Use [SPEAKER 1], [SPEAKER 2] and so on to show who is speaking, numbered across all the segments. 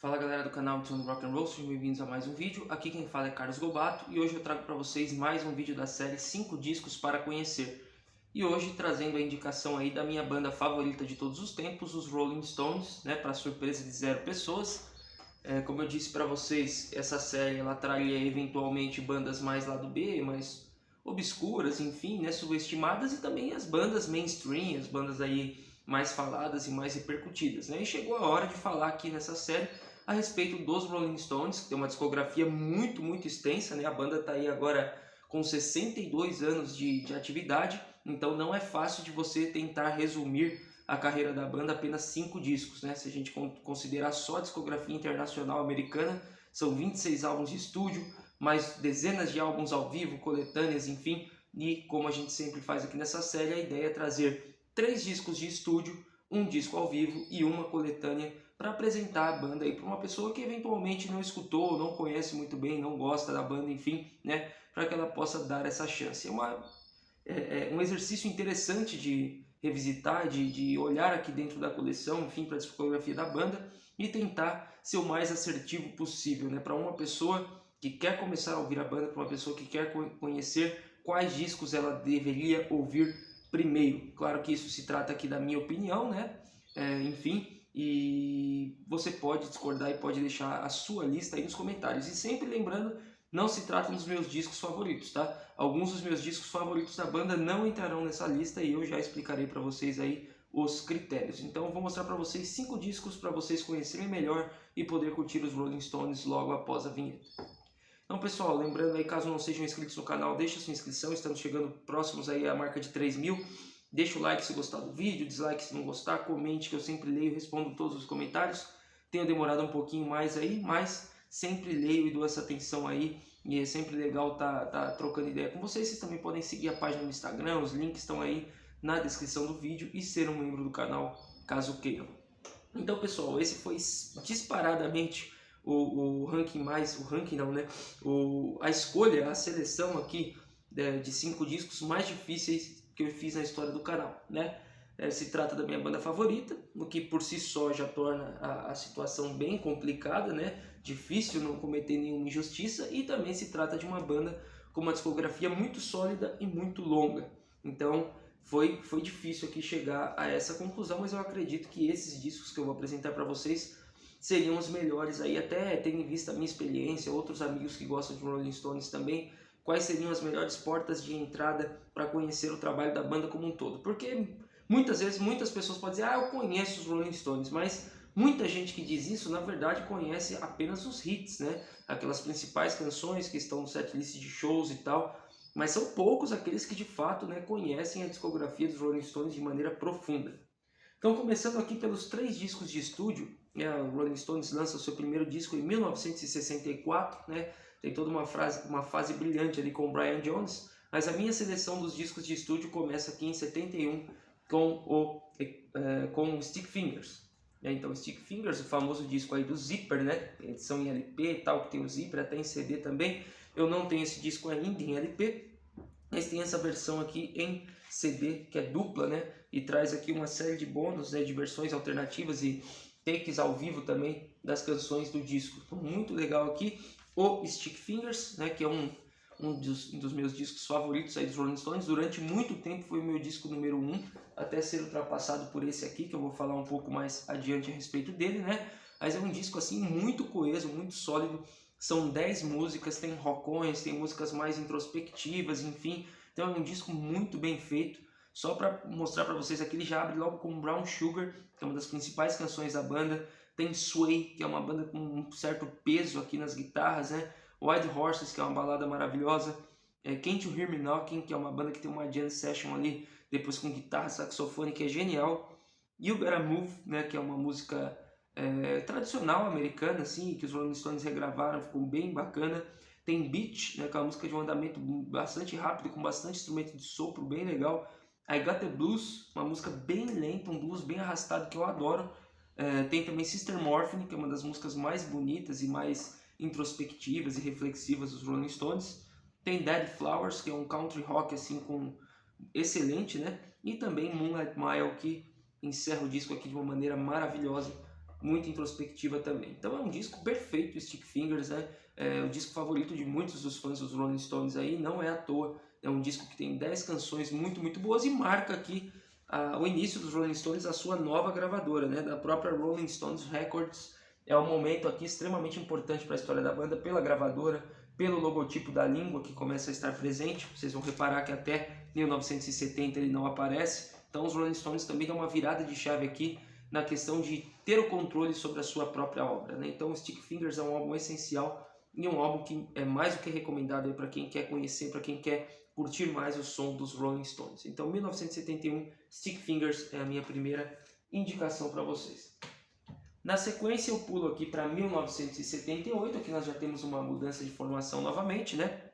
[SPEAKER 1] Fala galera do canal Tune Rock and Roll, sejam bem-vindos a mais um vídeo. Aqui quem fala é Carlos Gobato e hoje eu trago para vocês mais um vídeo da série 5 discos para conhecer. E hoje trazendo a indicação aí da minha banda favorita de todos os tempos, os Rolling Stones, né, para surpresa de 0 pessoas. Como eu disse para vocês, essa série ela traria eventualmente bandas mais lado B, mais obscuras, enfim, né, subestimadas, e também as bandas mainstream, as bandas aí mais faladas e mais repercutidas, né? E chegou a hora de falar aqui nessa série a respeito dos Rolling Stones, que tem uma discografia muito extensa, né? A banda está aí agora com 62 anos de atividade, então não é fácil de você tentar resumir a carreira da banda apenas 5 discos, né? Se a gente considerar só a discografia internacional americana, são 26 álbuns de estúdio, mais dezenas de álbuns ao vivo, coletâneas, enfim. E como a gente sempre faz aqui nessa série, a ideia é trazer 3 discos de estúdio, um disco ao vivo e uma coletânea para apresentar a banda aí para uma pessoa que eventualmente não escutou, não conhece muito bem, não gosta da banda, enfim, né, para que ela possa dar essa chance. É um exercício interessante de revisitar, de olhar aqui dentro da coleção, enfim, para a discografia da banda e tentar ser o mais assertivo possível, né, para uma pessoa que quer começar a ouvir a banda, para uma pessoa que quer conhecer quais discos ela deveria ouvir primeiro. Claro que isso se trata aqui da minha opinião, né? Enfim, e você pode discordar e pode deixar a sua lista aí nos comentários. E sempre lembrando, não se trata dos meus discos favoritos, tá? Alguns dos meus discos favoritos da banda não entrarão nessa lista e eu já explicarei para vocês aí os critérios. Então eu vou mostrar para vocês 5 discos para vocês conhecerem melhor e poder curtir os Rolling Stones logo após a vinheta. Então pessoal, lembrando aí, caso não sejam inscritos no canal, deixa sua inscrição, estamos chegando próximos aí à marca de 3.000. Deixa o like se gostar do vídeo, dislike se não gostar, comente que eu sempre leio e respondo todos os comentários. Tenho demorado um pouquinho mais aí, mas sempre leio e dou essa atenção aí. E é sempre legal tá trocando ideia com vocês. Vocês também podem seguir a página no Instagram, os links estão aí na descrição do vídeo e ser um membro do canal, caso queiram. Então pessoal, esse foi disparadamente o ranking a escolha, a seleção aqui de 5 discos mais difíceis que eu fiz na história do canal, né? Se trata da minha banda favorita, o que por si só já torna a situação bem complicada, né? Difícil não cometer nenhuma injustiça, e também se trata de uma banda com uma discografia muito sólida e muito longa. Então foi difícil aqui chegar a essa conclusão, mas eu acredito que esses discos que eu vou apresentar para vocês seriam os melhores aí, até tendo em vista a minha experiência, outros amigos que gostam de Rolling Stones também, quais seriam as melhores portas de entrada para conhecer o trabalho da banda como um todo. Porque muitas vezes, muitas pessoas podem dizer, eu conheço os Rolling Stones, mas muita gente que diz isso, na verdade, conhece apenas os hits, né? Aquelas principais canções que estão no setlist de shows e tal, mas são poucos aqueles que de fato, né, conhecem a discografia dos Rolling Stones de maneira profunda. Então, começando aqui pelos 3 discos de estúdio, o Rolling Stones lança o seu primeiro disco em 1964, né? Tem toda uma fase brilhante ali com o Brian Jones, mas a minha seleção dos discos de estúdio começa aqui em 71 com o Stick Fingers. Então, Stick Fingers, o famoso disco aí do Zipper, né? Edição em LP e tal, que tem o Zipper, até em CD também. Eu não tenho esse disco ainda em LP, mas tem essa versão aqui em CD, que é dupla, né? E traz aqui uma série de bônus, né? De versões alternativas e takes ao vivo também das canções do disco. Então, muito legal aqui o Stick Fingers, né? Que é um dos meus discos favoritos aí dos Rolling Stones. Durante muito tempo foi o meu disco número 1, até ser ultrapassado por esse aqui, que eu vou falar um pouco mais adiante a respeito dele, né? Mas é um disco assim muito coeso, muito sólido. São 10 músicas, tem rockões, tem músicas mais introspectivas, enfim. Então é um disco muito bem feito. Só para mostrar para vocês aqui, ele já abre logo com Brown Sugar, que é uma das principais canções da banda. Tem Sway, que é uma banda com um certo peso aqui nas guitarras, né? Wild Horses, que é uma balada maravilhosa. Can't You Hear Me Knocking, que é uma banda que tem uma jam session ali, depois com guitarra, saxofone, que é genial. You Gotta Move, né? Que é uma música tradicional americana, assim, que os Rolling Stones regravaram, ficou bem bacana. Tem Beat, né, que é uma música de um andamento bastante rápido, com bastante instrumento de sopro, bem legal. I Got The Blues, uma música bem lenta, um blues bem arrastado que eu adoro. Tem também Sister Morphine, que é uma das músicas mais bonitas e mais introspectivas e reflexivas dos Rolling Stones. Tem Dead Flowers, que é um country rock assim com excelente, né? E também Moonlight Mile, que encerra o disco aqui de uma maneira maravilhosa, muito introspectiva também. Então é um disco perfeito, Stick Fingers, né? É o disco favorito de muitos dos fãs dos Rolling Stones aí, não é à toa. É um disco que tem 10 canções muito boas e marca aqui o início dos Rolling Stones, a sua nova gravadora, né? Da própria Rolling Stones Records. É um momento aqui extremamente importante para a história da banda, pela gravadora, pelo logotipo da língua que começa a estar presente. Vocês vão reparar que até 1970 ele não aparece. Então os Rolling Stones também dão uma virada de chave aqui na questão de ter o controle sobre a sua própria obra, né? Então Stick Fingers é um álbum essencial e um álbum que é mais do que recomendado para quem quer conhecer, para quem quer curtir mais o som dos Rolling Stones. Então 1971, Stick Fingers é a minha primeira indicação para vocês. Na sequência eu pulo aqui para 1978, aqui nós já temos uma mudança de formação novamente, né?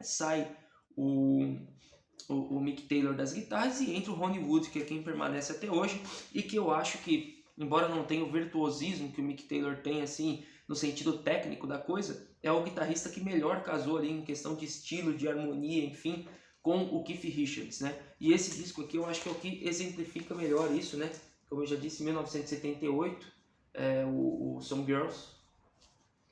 [SPEAKER 1] Sai o Mick Taylor das guitarras e entra o Ronnie Wood, que é quem permanece até hoje e que eu acho que, embora não tenha o virtuosismo que o Mick Taylor tem, assim, no sentido técnico da coisa, é o guitarrista que melhor casou ali em questão de estilo, de harmonia, enfim, com o Keith Richards, né? E esse disco aqui eu acho que é o que exemplifica melhor isso, né? Como eu já disse, 1978, o Some Girls,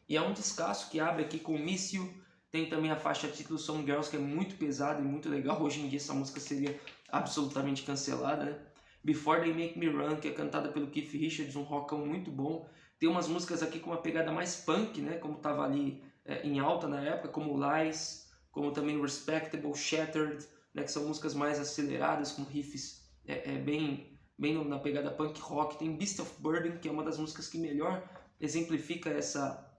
[SPEAKER 1] e é um descasso que abre aqui com Miss You. Tem também a faixa título Some Girls, que é muito pesada e muito legal. Hoje em dia essa música seria absolutamente cancelada, né? Before They Make Me Run, que é cantada pelo Keith Richards, um rockão muito bom. Tem umas músicas aqui com uma pegada mais punk, né? Como estava ali em alta na época, como Lies, como também Respectable, Shattered, né? Que são músicas mais aceleradas, com riffs bem na pegada punk rock. Tem Beast of Burden, que é uma das músicas que melhor exemplifica essa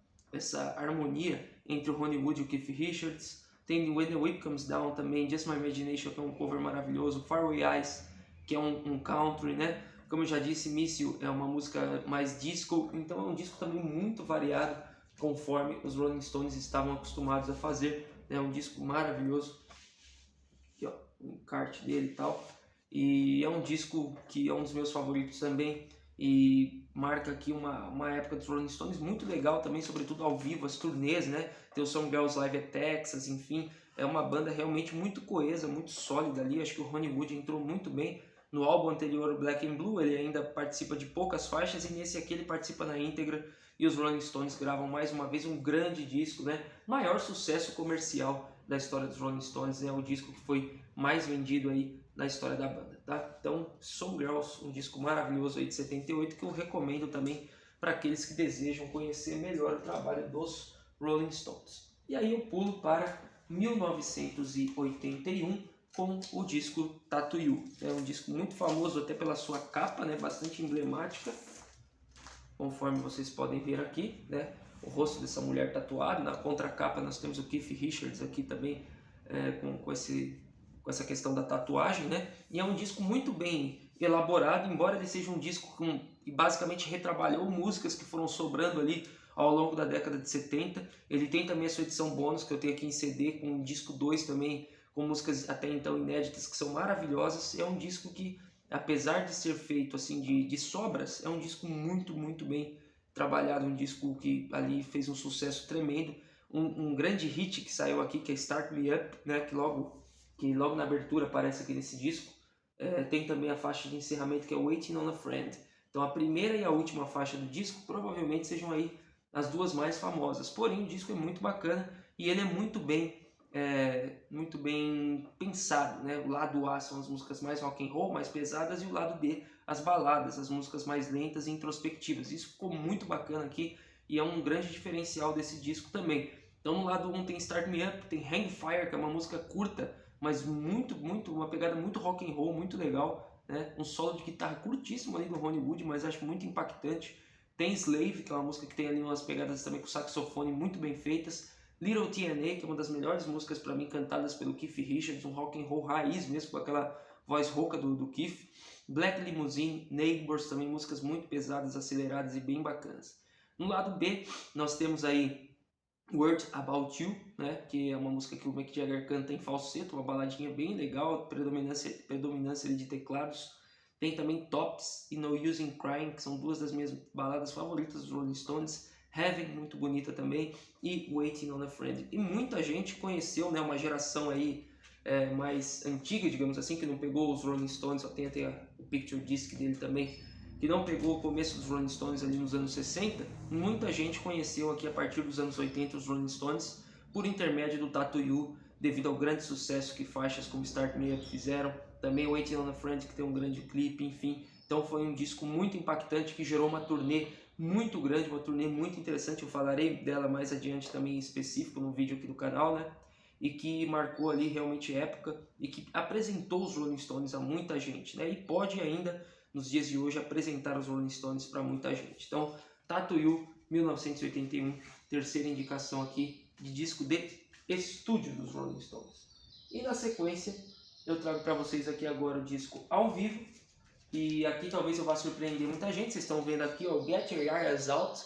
[SPEAKER 1] harmonia entre o Ronnie Wood e o Keith Richards. Tem When the Whip Comes Down também, Just My Imagination, que é um cover maravilhoso, Faraway Eyes, que é um country, né? Como eu já disse, Miss You é uma música mais disco, então é um disco também muito variado, conforme os Rolling Stones estavam acostumados a fazer. É um disco maravilhoso, aqui ó, o encarte dele e tal, e é um disco que é um dos meus favoritos também, e marca aqui uma época dos Rolling Stones muito legal também, sobretudo ao vivo, as turnês, né? Tem o Some Girls Live at Texas, enfim, é uma banda realmente muito coesa, muito sólida ali. Acho que o Ronnie Wood entrou muito bem. No álbum anterior, o Black and Blue, ele ainda participa de poucas faixas, e nesse aqui ele participa na íntegra, e os Rolling Stones gravam mais uma vez um grande disco, né? Maior sucesso comercial da história dos Rolling Stones, é o disco que foi mais vendido aí na história da banda, tá? Então, Some Girls, um disco maravilhoso aí de 78, que eu recomendo também para aqueles que desejam conhecer melhor o trabalho dos Rolling Stones. E aí eu pulo para 1981 com o disco Tattoo You. É um disco muito famoso até pela sua capa, né? Bastante emblemática, conforme vocês podem ver aqui, né? O rosto dessa mulher tatuado. Na contracapa nós temos o Keith Richards aqui também, com essa questão da tatuagem, né? E é um disco muito bem elaborado, embora ele seja um disco que basicamente retrabalhou músicas que foram sobrando ali ao longo da década de 70. Ele tem também a sua edição bônus, que eu tenho aqui em CD, com o disco 2 também, com músicas até então inéditas, que são maravilhosas. É um disco que, apesar de ser feito assim de sobras, é um disco muito bem trabalhado, um disco que ali fez um sucesso tremendo. Um grande hit que saiu aqui, que é Start Me Up, né? que logo na abertura aparece aqui nesse disco. Tem também a faixa de encerramento, que é Waiting on a Friend. Então a primeira e a última faixa do disco provavelmente sejam aí as duas mais famosas. Porém, o disco é muito bacana e ele é muito bem pensado, né? O lado A são as músicas mais rock and roll, mais pesadas, e o lado B, as baladas, as músicas mais lentas e introspectivas. Isso ficou muito bacana aqui e é um grande diferencial desse disco também. Então no lado 1 tem Start Me Up, tem Hang Fire, que é uma música curta, mas uma pegada muito rock and roll, muito legal, né? Um solo de guitarra curtíssimo ali do Ronnie Wood, mas acho muito impactante. Tem Slave, que é uma música que tem ali umas pegadas também com saxofone muito bem feitas. Little TNA, que é uma das melhores músicas para mim, cantadas pelo Keith Richards, um rock and roll raiz mesmo, com aquela voz rouca do Keith. Black Limousine, Neighbors, também músicas muito pesadas, aceleradas e bem bacanas. No lado B, nós temos aí Word About You, né, que é uma música que o Mick Jagger canta em falseto, uma baladinha bem legal, predominância ali de teclados. Tem também Tops e No Use in Crying, que são duas das minhas baladas favoritas dos Rolling Stones. Heaven, muito bonita também, e Waiting on a Friend. E muita gente conheceu, né, uma geração aí mais antiga, digamos assim, que não pegou os Rolling Stones, só tem até o Picture Disc dele também, que não pegou o começo dos Rolling Stones ali nos anos 60, muita gente conheceu aqui a partir dos anos 80 os Rolling Stones por intermédio do Tattoo You, devido ao grande sucesso que faixas como Start Me Up fizeram, também Waiting on a Friend, que tem um grande clipe, enfim. Então foi um disco muito impactante que gerou uma turnê muito grande, uma turnê muito interessante, eu falarei dela mais adiante também em específico no vídeo aqui do canal, né? E que marcou ali realmente época e que apresentou os Rolling Stones a muita gente, né? E pode ainda, nos dias de hoje, apresentar os Rolling Stones para muita gente. Então, Tattoo You, 1981, terceira indicação aqui de disco de estúdio dos Rolling Stones. E na sequência, eu trago para vocês aqui agora o disco ao vivo. E aqui talvez eu vá surpreender muita gente. Vocês estão vendo aqui, ó, Get Your Eyes Out,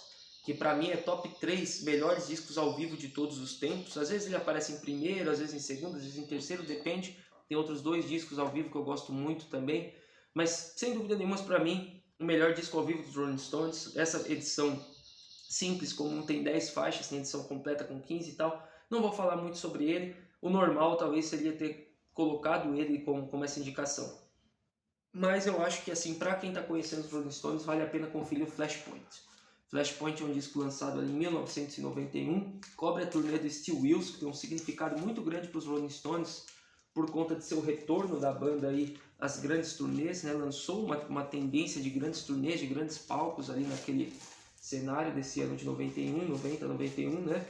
[SPEAKER 1] que para mim é top 3 melhores discos ao vivo de todos os tempos. Às vezes ele aparece em primeiro, às vezes em segundo, às vezes em terceiro, depende. Tem outros 2 discos ao vivo que eu gosto muito também. Mas sem dúvida nenhuma, para mim, o melhor disco ao vivo dos Rolling Stones. Essa edição simples, comum, tem 10 faixas, tem edição completa com 15 e tal. Não vou falar muito sobre ele. O normal talvez seria ter colocado ele como essa indicação. Mas eu acho que assim, para quem está conhecendo os Rolling Stones, vale a pena conferir o Flashpoint. Flashpoint é um disco lançado ali em 1991, cobre a turnê do Steel Wheels, que tem um significado muito grande para os Rolling Stones, por conta de seu retorno da banda aí às grandes turnês, né? Lançou uma tendência de grandes turnês, de grandes palcos ali naquele cenário desse ano de 91, né?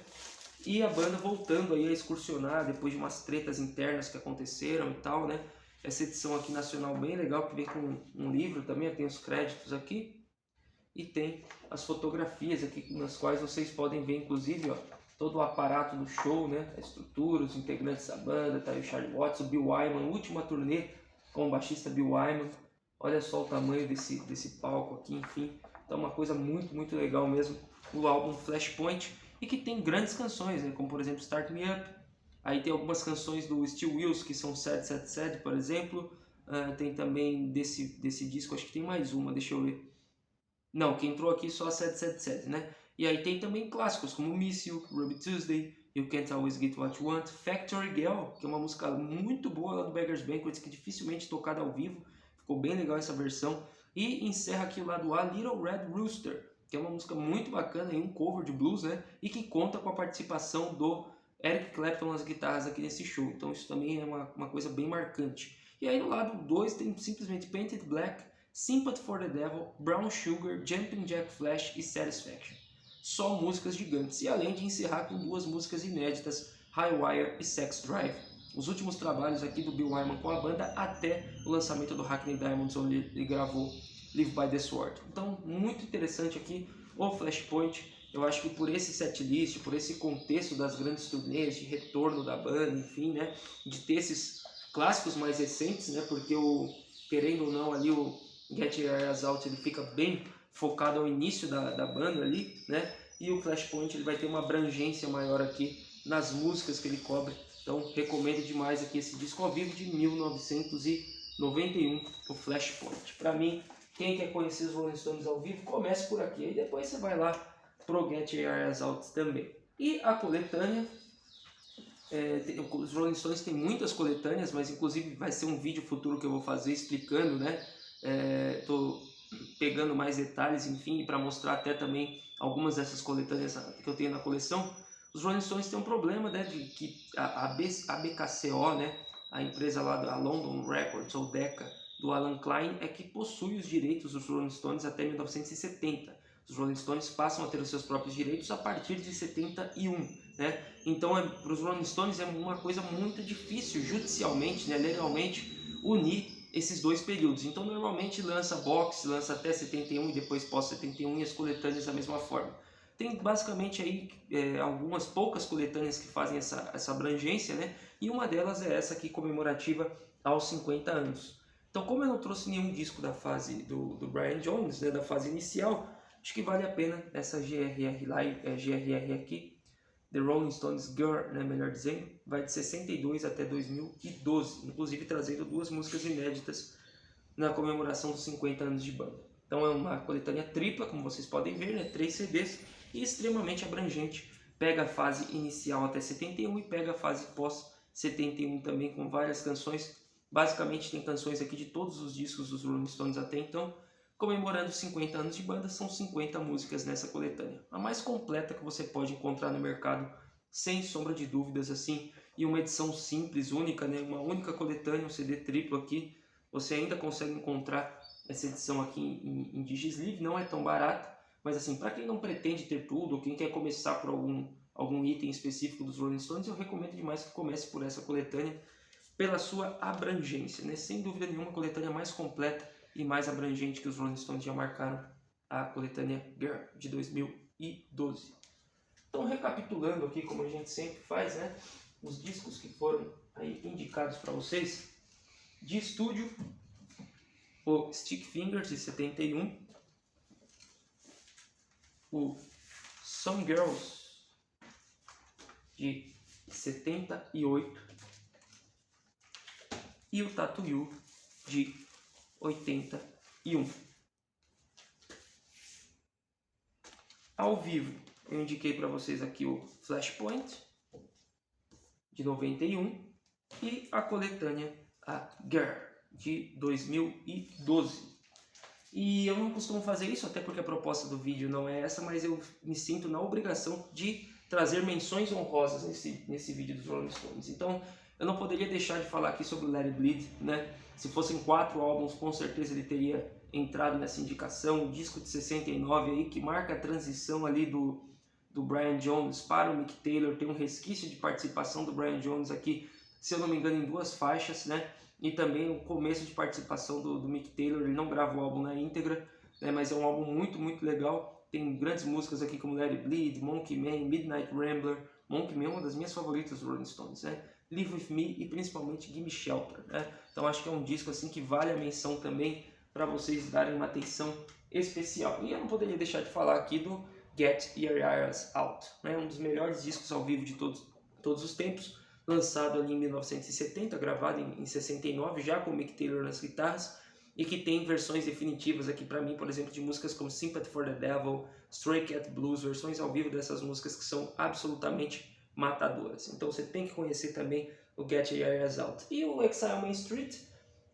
[SPEAKER 1] E a banda voltando aí a excursionar depois de umas tretas internas que aconteceram e tal, né? Essa edição aqui nacional bem legal, que vem com um livro também, tem os créditos aqui. E tem as fotografias aqui, nas quais vocês podem ver, inclusive, ó, todo o aparato do show, né? A estrutura, os integrantes da banda, tá aí o Charlie Watts, o Bill Wyman, última turnê com o baixista Bill Wyman. Olha só o tamanho desse palco aqui, enfim. Então uma coisa muito, muito legal mesmo, o álbum Flashpoint, e que tem grandes canções, né? Como por exemplo Start Me Up. Aí tem algumas canções do Steel Wheels, que são Sad, Sad, Sad, por exemplo. Tem também desse disco, acho que tem mais uma, deixa eu ver. Não, que entrou aqui só a 777, né? E aí tem também clássicos como Miss You, Ruby Tuesday, You Can't Always Get What You Want, Factory Girl, que é uma música muito boa lá do Beggars Banquet, que dificilmente tocada ao vivo, ficou bem legal essa versão. E encerra aqui o lado A, Little Red Rooster, que é uma música muito bacana, um cover de blues, né? E que conta com a participação do Eric Clapton nas guitarras aqui nesse show, então isso também é uma coisa bem marcante. E aí no lado 2 tem simplesmente Painted Black, Sympathy for the Devil, Brown Sugar, Jumping Jack Flash e Satisfaction. Só músicas gigantes, e além de encerrar com 2 músicas inéditas, High Wire e Sex Drive. Os últimos trabalhos aqui do Bill Wyman com a banda até o lançamento do Hackney Diamonds, onde ele gravou Live by the Sword. Então, muito interessante aqui o Flashpoint. Eu acho que por esse setlist, por esse contexto das grandes turnês, de retorno da banda, enfim, né, de ter esses clássicos mais recentes, né, porque querendo ou não ali o Get Your Eyes Out ele fica bem focado ao início da banda ali, né, e o Flashpoint ele vai ter uma abrangência maior aqui nas músicas que ele cobre. Então recomendo demais aqui esse disco ao vivo de 1991, o Flashpoint. Para mim, quem quer conhecer os Rolling Stones ao vivo, comece por aqui, e depois você vai lá pro Get Your Eyes Out também. E a coletânea, os Rolling Stones tem muitas coletâneas, mas inclusive vai ser um vídeo futuro que eu vou fazer explicando, né? Tô pegando mais detalhes, enfim, para mostrar até também algumas dessas coletâneas que eu tenho na coleção. Os Rolling Stones têm um problema, né, de que a BKCO, né, a empresa lá da London Records, ou Decca, do Alan Klein, é que possui os direitos dos Rolling Stones até 1970. Os Rolling Stones passam a ter os seus próprios direitos a partir de 71, né? Então, para os Rolling Stones é uma coisa muito difícil, judicialmente, né, legalmente, unir esses 2 períodos. Então, normalmente lança box, lança até 71 e depois pós-71 e as coletâneas da mesma forma. Tem basicamente aí algumas poucas coletâneas que fazem essa abrangência, né? E uma delas é essa aqui comemorativa aos 50 anos. Então, como eu não trouxe nenhum disco da fase do Brian Jones, né, da fase inicial, acho que vale a pena essa GRR aqui, The Rolling Stones Girl, né, melhor dizendo, vai de 62 até 2012, inclusive trazendo 2 músicas inéditas na comemoração dos 50 anos de banda. Então é uma coletânea tripla, como vocês podem ver, né, 3 CDs, e extremamente abrangente. Pega a fase inicial até 71 e pega a fase pós-71 também, com várias canções. Basicamente tem canções aqui de todos os discos dos Rolling Stones até então, comemorando 50 anos de banda, são 50 músicas nessa coletânea. A mais completa que você pode encontrar no mercado, sem sombra de dúvidas, assim, e uma edição simples, única, né? Uma única coletânea, um CD triplo aqui. Você ainda consegue encontrar essa edição aqui em Digisleeve, não é tão barata, mas assim, para quem não pretende ter tudo, ou quem quer começar por algum item específico dos Rolling Stones, eu recomendo demais que comece por essa coletânea, pela sua abrangência, né? Sem dúvida nenhuma, a coletânea mais completa e mais abrangente que os Rolling Stones já marcaram, a coletânea Girl, de 2012. Então, recapitulando aqui, como a gente sempre faz, né? Os discos que foram aí indicados para vocês. De estúdio, o Stick Fingers, de 71. O Some Girls, de 78. E o Tattoo You, de 81. Ao vivo, eu indiquei para vocês aqui o Flashpoint, de 91, e a coletânea, a Girl, de 2012. E eu não costumo fazer isso, até porque a proposta do vídeo não é essa, mas eu me sinto na obrigação de trazer menções honrosas nesse vídeo dos Rolling Stones. Então, eu não poderia deixar de falar aqui sobre o Let It Bleed, né? Se fossem 4 álbuns, com certeza ele teria entrado nessa indicação. O disco de 69 aí, que marca a transição ali do Brian Jones para o Mick Taylor. Tem um resquício de participação do Brian Jones aqui, se eu não me engano, em 2 faixas, né? E também o começo de participação do Mick Taylor. Ele não grava o álbum na íntegra, né? Mas é um álbum muito, muito legal. Tem grandes músicas aqui como Let It Bleed, Monkey Man, Midnight Rambler. Monkey Man é uma das minhas favoritas dos Rolling Stones, né? Live With Me e principalmente Gimme Shelter, né? Então acho que é um disco assim que vale a menção também, para vocês darem uma atenção especial. E eu não poderia deixar de falar aqui do Get Your Eyes Out, né? Um dos melhores discos ao vivo de todos os tempos, lançado ali em 1970, gravado em 69, já com o Mick Taylor nas guitarras, e que tem versões definitivas aqui para mim, por exemplo, de músicas como Sympathy for the Devil, Stray Cat Blues, versões ao vivo dessas músicas que são absolutamente matadoras. Então você tem que conhecer também o Get Your Eyes Out. E o Exile Main Street,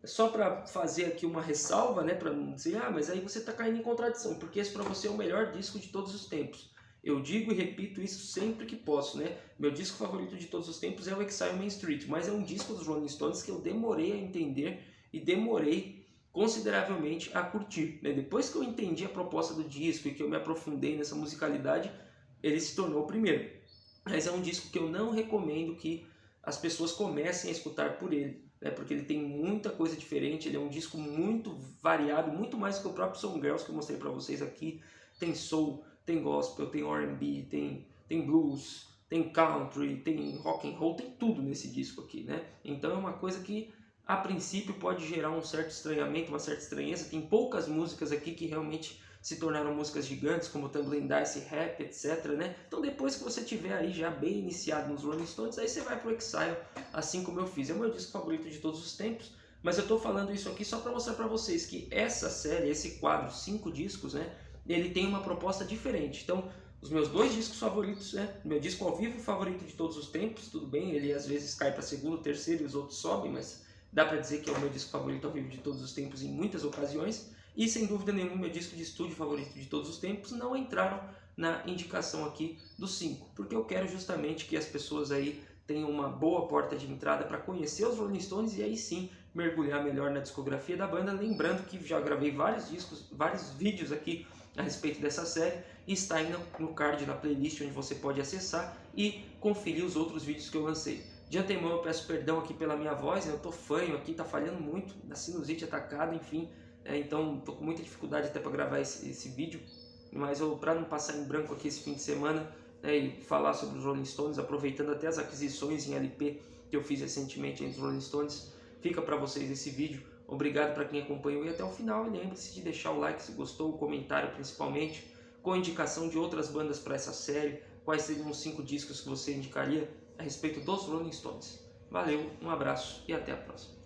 [SPEAKER 1] só para fazer aqui uma ressalva, né, para não dizer, mas aí você está caindo em contradição, porque esse para você é o melhor disco de todos os tempos. Eu digo e repito isso sempre que posso, né? Meu disco favorito de todos os tempos é o Exile Main Street, mas é um disco dos Rolling Stones que eu demorei a entender e demorei consideravelmente a curtir, né? Depois que eu entendi a proposta do disco e que eu me aprofundei nessa musicalidade, ele se tornou o primeiro. Mas é um disco que eu não recomendo que as pessoas comecem a escutar por ele, né? Porque ele tem muita coisa diferente, ele é um disco muito variado, muito mais que o próprio Some Girls que eu mostrei para vocês aqui. Tem soul, tem gospel, tem R&B, tem blues, tem country, tem rock and roll, tem tudo nesse disco aqui, né? Então é uma coisa que a princípio pode gerar um certo estranhamento, uma certa estranheza. Tem poucas músicas aqui que realmente se tornaram músicas gigantes, como Tumbling Dice, Rap, etc, né? Então depois que você tiver aí já bem iniciado nos Rolling Stones, aí você vai pro Exile, assim como eu fiz. É o meu disco favorito de todos os tempos, mas eu tô falando isso aqui só para mostrar para vocês que essa série, esse quadro, 5 discos, né? Ele tem uma proposta diferente. Então, os meus 2 discos favoritos, né? Meu disco ao vivo favorito de todos os tempos, tudo bem, ele às vezes cai para segundo, terceiro e os outros sobem, mas dá para dizer que é o meu disco favorito ao vivo de todos os tempos em muitas ocasiões. E sem dúvida nenhuma, meu disco de estúdio favorito de todos os tempos não entraram na indicação aqui dos 5, porque eu quero justamente que as pessoas aí tenham uma boa porta de entrada para conhecer os Rolling Stones e aí sim mergulhar melhor na discografia da banda. Lembrando que já gravei vários discos, vários vídeos aqui a respeito dessa série, e está aí no card, na playlist, onde você pode acessar e conferir os outros vídeos que eu lancei. De antemão eu peço perdão aqui pela minha voz, eu tô fanho aqui, tá falhando muito, da sinusite atacada, enfim, então tô com muita dificuldade até para gravar esse vídeo, mas para não passar em branco aqui esse fim de semana, né, e falar sobre os Rolling Stones, aproveitando até as aquisições em LP que eu fiz recentemente entre os Rolling Stones, fica para vocês esse vídeo. Obrigado para quem acompanhou e até o final, e lembre-se de deixar o like se gostou, o comentário principalmente, com a indicação de outras bandas para essa série, quais seriam os 5 discos que você indicaria a respeito dos Rolling Stones. Valeu, um abraço e até a próxima.